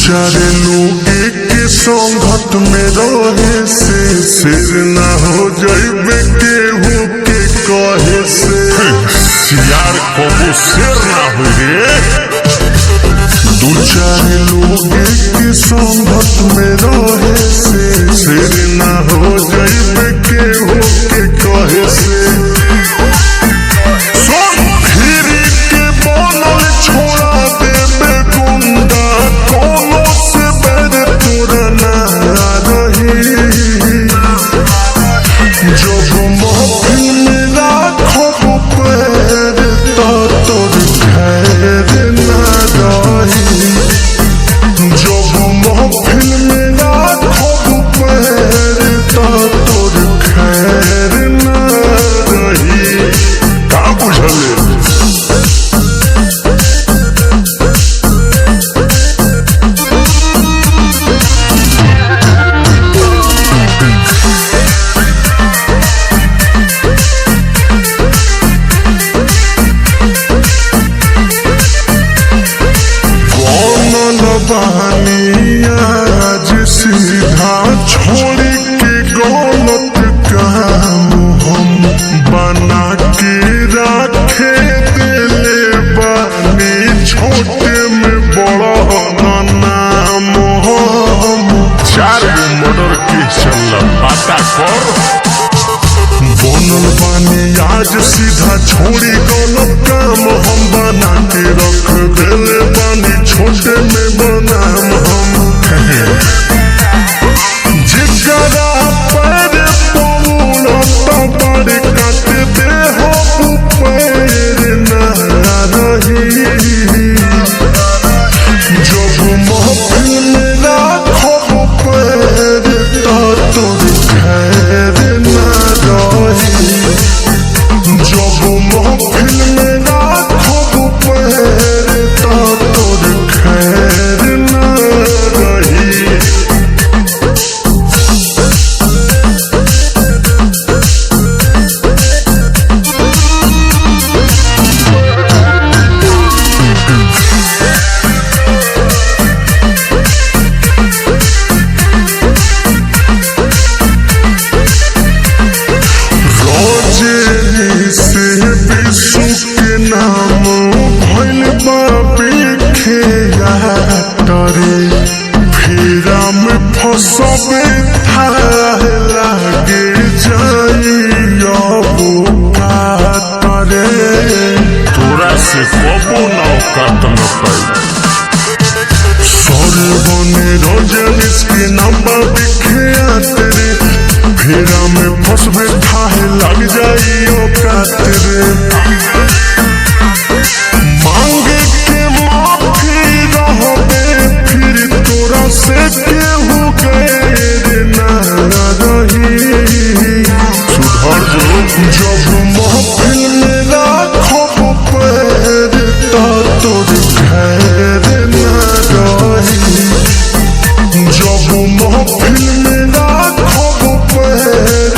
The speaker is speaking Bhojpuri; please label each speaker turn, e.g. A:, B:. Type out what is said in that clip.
A: चार लोग के संगत में रहे से शेर ना हो जाइबे केहू के कहे से यार कबो शेर ना हो रे। दू चार लोग के संगत में रहे से शेर ना हो जाइबे केहू के कहे से। आज सीधा छोड़ के गलत काम हम बना के रखे दिले बानी छोटे में बड़ा नाम हम। चार मर्डर के चल पता कर बनल बानी आज सीधा छोड़ी गलत काम हम बना के रख दिले बानी छोटे में बनाम हम। जिगरा पैर पौड़ बड़ काट दे हो पैर ना रही जब महफिल में राखो पैर तोर खैर ना रही जब महफिल में राखो पैर तोर खैर ना रही। नाम भइल बाबी खेया तरे फेरा में फसबे था लागे जाइया तरे तोरा से कबो नौकत न पाई सर बने रजनीश के नाम बाबी खेया तेरे फेरा में फसबे था लग जाइयो का तेरे। मांगे के माफी रहबे फिर तोरा से केहू गैर ना रही सुधर जो जब महफिल में राखो पैर तोर खैर ना रही जब महफिल में राखो पैर